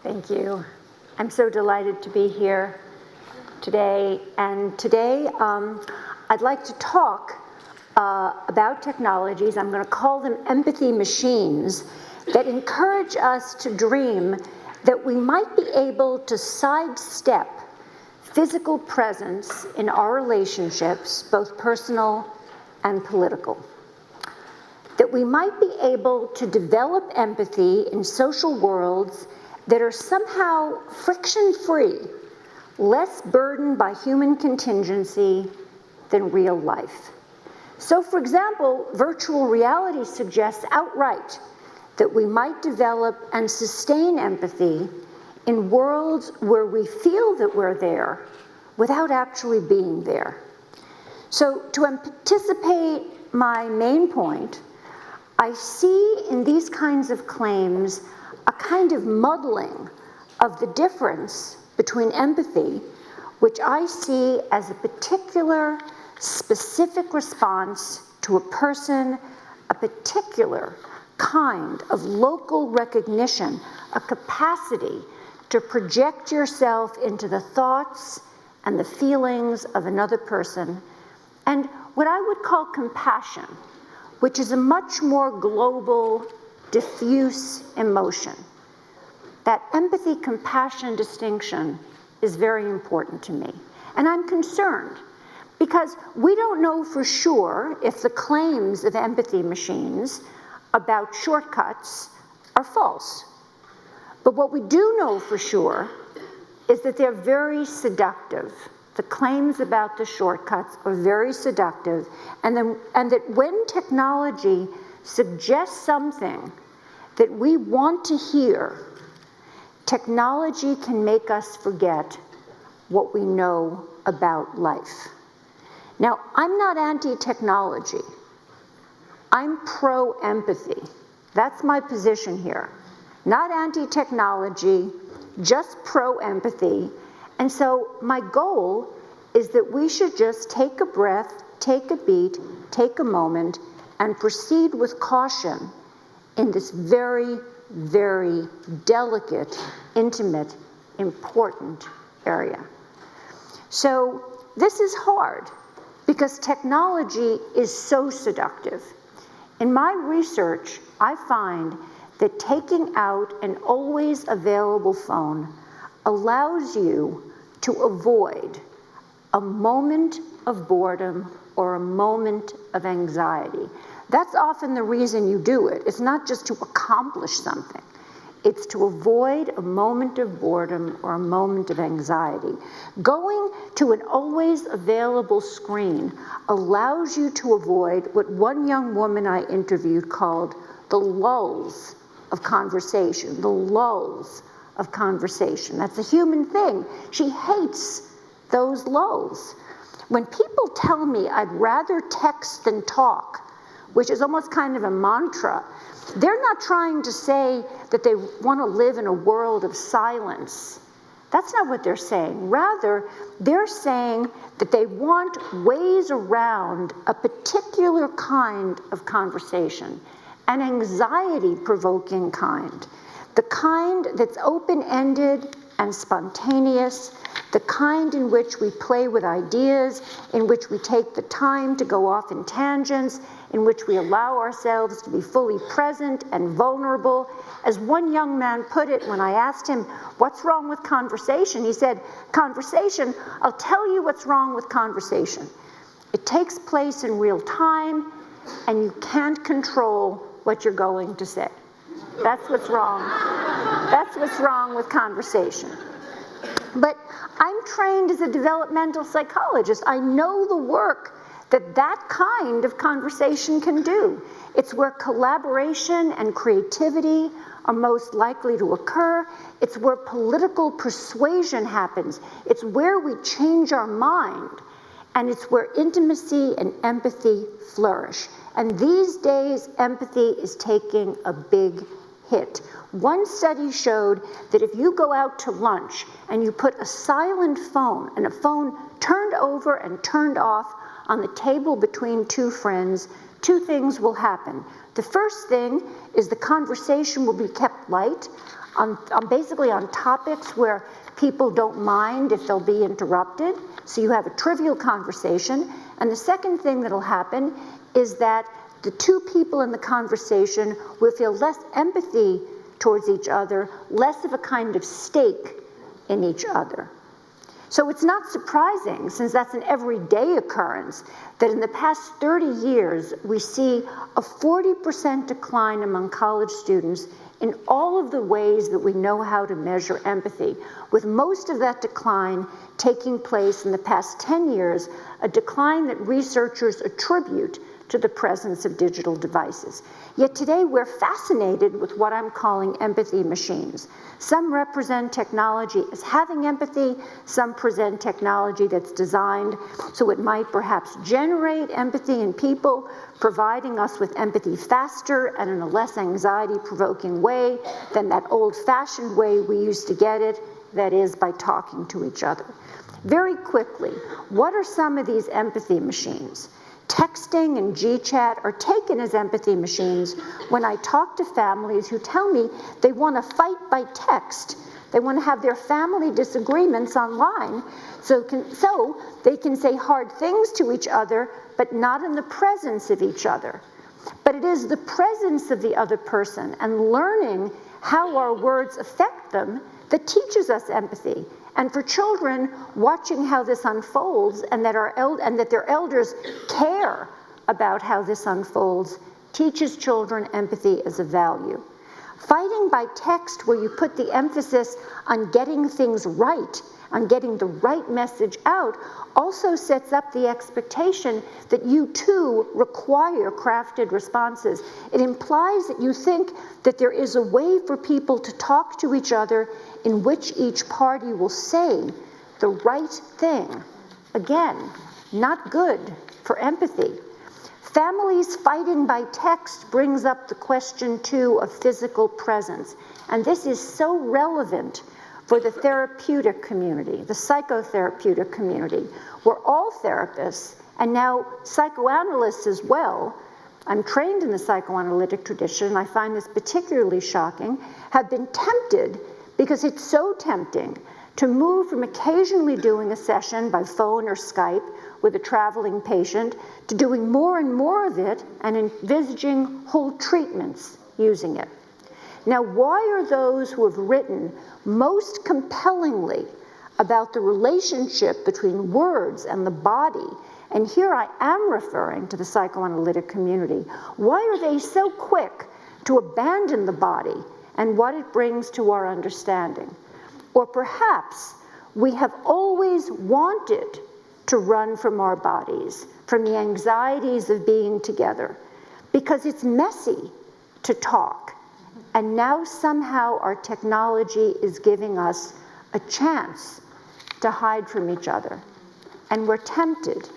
Thank you. I'm so delighted to be here today. And today, I'd like to talk about technologies. I'm going to call them empathy machines that encourage us to dream that we might be able to sidestep physical presence in our relationships, both personal and political. That we might be able to develop empathy in social worlds that are somehow friction-free, less burdened by human contingency than real life. So, for example, virtual reality suggests outright that we might develop and sustain empathy in worlds where we feel that we're there without actually being there. So, to anticipate my main point, I see in these kinds of claims a kind of muddling of the difference between empathy, which I see as a particular specific response to a person, a particular kind of local recognition, a capacity to project yourself into the thoughts and the feelings of another person, and what I would call compassion, which is a much more global, diffuse emotion. That empathy-compassion distinction is very important to me. And I'm concerned because we don't know for sure if the claims of empathy machines about shortcuts are false. But what we do know for sure is that they're very seductive. The claims about the shortcuts are very seductive, and that when technology suggests something that we want to hear, technology can make us forget what we know about life. Now, I'm not anti-technology. I'm pro-empathy. That's my position here. Not anti-technology, just pro-empathy. And so my goal is that we should just take a breath, take a beat, take a moment, and proceed with caution in this very, very delicate, intimate, important area. So this is hard because technology is so seductive. In my research, I find that taking out an always available phone allows you to avoid a moment of boredom or a moment of anxiety. That's often the reason you do it. It's not just to accomplish something. It's to avoid a moment of boredom or a moment of anxiety. Going to an always available screen allows you to avoid what one young woman I interviewed called the lulls of conversation, the lulls of conversation. That's a human thing. She hates those lulls. When people tell me I'd rather text than talk, which is almost kind of a mantra, they're not trying to say that they want to live in a world of silence. That's not what they're saying. Rather, they're saying that they want ways around a particular kind of conversation, an anxiety-provoking kind. The kind that's open-ended and spontaneous, the kind in which we play with ideas, in which we take the time to go off in tangents, in which we allow ourselves to be fully present and vulnerable. As one young man put it when I asked him, what's wrong with conversation? He said, conversation, I'll tell you what's wrong with conversation. It takes place in real time, and you can't control what you're going to say. That's what's wrong. That's what's wrong with conversation. But I'm trained as a developmental psychologist. I know the work that kind of conversation can do. It's where collaboration and creativity are most likely to occur. It's where political persuasion happens. It's where we change our mind. And it's where intimacy and empathy flourish. And these days, empathy is taking a big hit. One study showed that if you go out to lunch and you put a silent phone and a phone turned over and turned off on the table between two friends, two things will happen. The first thing is the conversation will be kept light, basically on topics where people don't mind if they'll be interrupted. So you have a trivial conversation. And the second thing that'll happen is that the two people in the conversation will feel less empathy towards each other, less of a kind of stake in each other. So it's not surprising, since that's an everyday occurrence, that in the past 30 years, we see a 40% decline among college students in all of the ways that we know how to measure empathy, with most of that decline taking place in the past 10 years, a decline that researchers attribute to the presence of digital devices. Yet today we're fascinated with what I'm calling empathy machines. Some represent technology as having empathy, some present technology that's designed so it might perhaps generate empathy in people, providing us with empathy faster and in a less anxiety-provoking way than that old-fashioned way we used to get it, that is, by talking to each other. Very quickly, what are some of these empathy machines? Texting and GChat are taken as empathy machines when I talk to families who tell me they want to fight by text. They want to have their family disagreements online so they can say hard things to each other, but not in the presence of each other. But it is the presence of the other person and learning how our words affect them that teaches us empathy. And for children, watching how this unfolds and that their elders care about how this unfolds teaches children empathy as a value. Fighting by text, where you put the emphasis on getting things right, on getting the right message out, also sets up the expectation that you too require crafted responses. It implies that you think that there is a way for people to talk to each other in which each party will say the right thing. Again, not good for empathy. Families fighting by text brings up the question, too, of physical presence. And this is so relevant for the therapeutic community, the psychotherapeutic community, where all therapists, and now psychoanalysts as well, I'm trained in the psychoanalytic tradition, I find this particularly shocking, have been tempted, because it's so tempting, to move from occasionally doing a session by phone or Skype with a traveling patient to doing more and more of it and envisaging whole treatments using it. Now, why are those who have written most compellingly about the relationship between words and the body, and here I am referring to the psychoanalytic community, why are they so quick to abandon the body and what it brings to our understanding? Or perhaps we have always wanted to run from our bodies, from the anxieties of being together, because it's messy to talk. And now somehow our technology is giving us a chance to hide from each other. And we're tempted,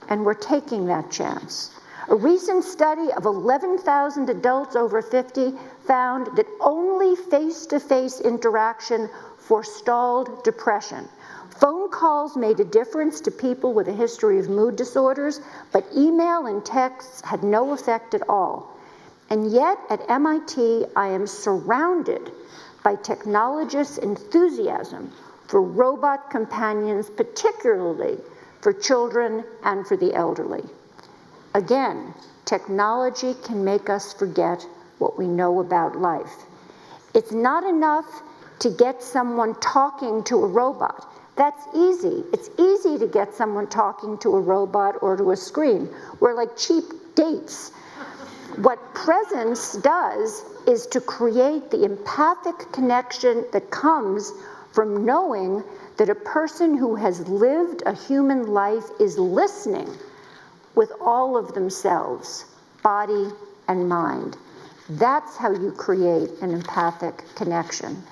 and we're taking that chance. A recent study of 11,000 adults over 50 found that only face-to-face interaction forestalled depression. Phone calls made a difference to people with a history of mood disorders, but email and texts had no effect at all. And yet, at MIT, I am surrounded by technologists' enthusiasm for robot companions, particularly for children and for the elderly. Again, technology can make us forget what we know about life. It's not enough to get someone talking to a robot. That's easy. It's easy to get someone talking to a robot or to a screen. We're like cheap dates. What presence does is to create the empathic connection that comes from knowing that a person who has lived a human life is listening with all of themselves, body and mind. That's how you create an empathic connection.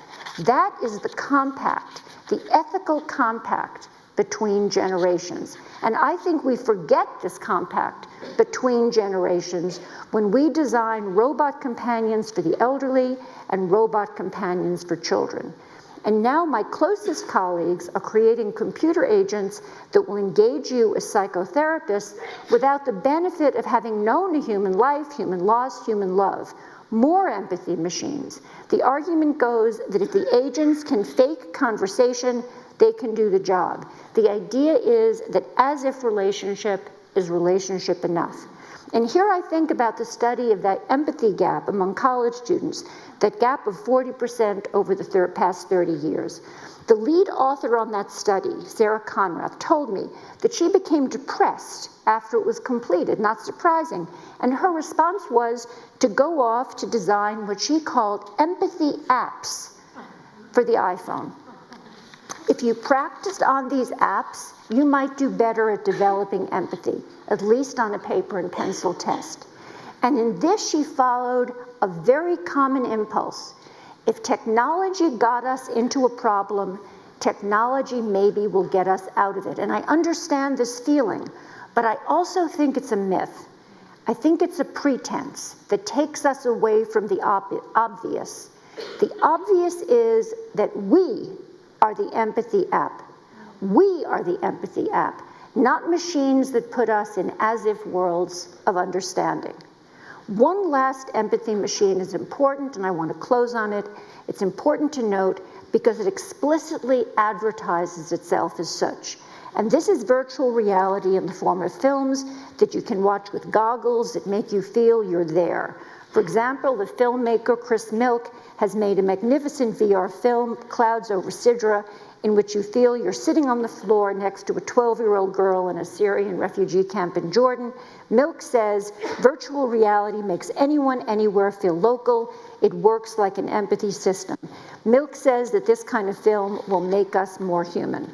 That is the compact, the ethical compact between generations. And I think we forget this compact between generations when we design robot companions for the elderly and robot companions for children. And now my closest colleagues are creating computer agents that will engage you as psychotherapists without the benefit of having known a human life, human loss, human love. More empathy machines. The argument goes that if the agents can fake conversation, they can do the job. The idea is that as if relationship is relationship enough. And here I think about the study of that empathy gap among college students, that gap of 40% over the past 30 years. The lead author on that study, Sarah Conrath, told me that she became depressed after it was completed, not surprising, and her response was to go off to design what she called empathy apps for the iPhone. If you practiced on these apps, you might do better at developing empathy, at least on a paper and pencil test. And in this, she followed a very common impulse. If technology got us into a problem, technology maybe will get us out of it. And I understand this feeling, but I also think it's a myth. I think it's a pretense that takes us away from the obvious. The obvious is that we are the empathy app. We are the empathy app, not machines that put us in as-if worlds of understanding. One last empathy machine is important, and I want to close on it. It's important to note because it explicitly advertises itself as such. And this is virtual reality in the form of films that you can watch with goggles that make you feel you're there. For example, the filmmaker Chris Milk has made a magnificent VR film, Clouds Over Sidra, in which you feel you're sitting on the floor next to a 12-year-old girl in a Syrian refugee camp in Jordan. Milk says, virtual reality makes anyone anywhere feel local. It works like an empathy system. Milk says that this kind of film will make us more human.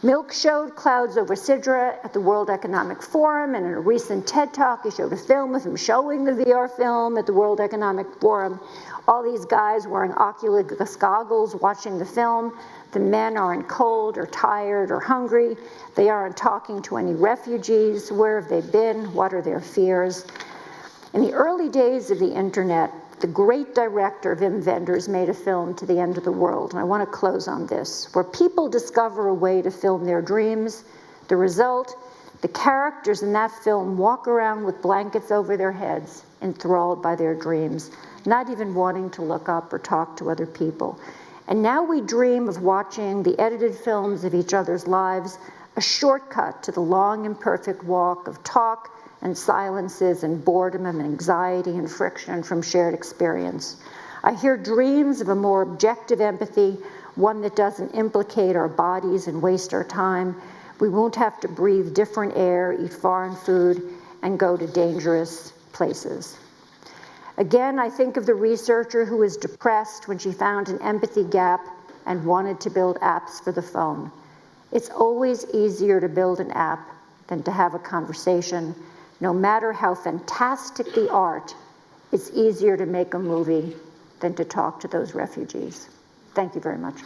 Milk showed Clouds Over Sidra at the World Economic Forum, and in a recent TED Talk, he showed a film of him showing the VR film at the World Economic Forum. All these guys wearing Oculus goggles watching the film. The men aren't cold or tired or hungry. They aren't talking to any refugees. Where have they been? What are their fears? In the early days of the internet, the great director Wim Wenders made a film, To the End of the World, and I want to close on this, where people discover a way to film their dreams. The result, the characters in that film walk around with blankets over their heads, enthralled by their dreams, not even wanting to look up or talk to other people. And now we dream of watching the edited films of each other's lives, a shortcut to the long imperfect walk of talk and silences and boredom and anxiety and friction from shared experience. I hear dreams of a more objective empathy, one that doesn't implicate our bodies and waste our time. We won't have to breathe different air, eat foreign food, and go to dangerous places. Again, I think of the researcher who was depressed when she found an empathy gap and wanted to build apps for the phone. It's always easier to build an app than to have a conversation. No matter how fantastic the art, it's easier to make a movie than to talk to those refugees. Thank you very much.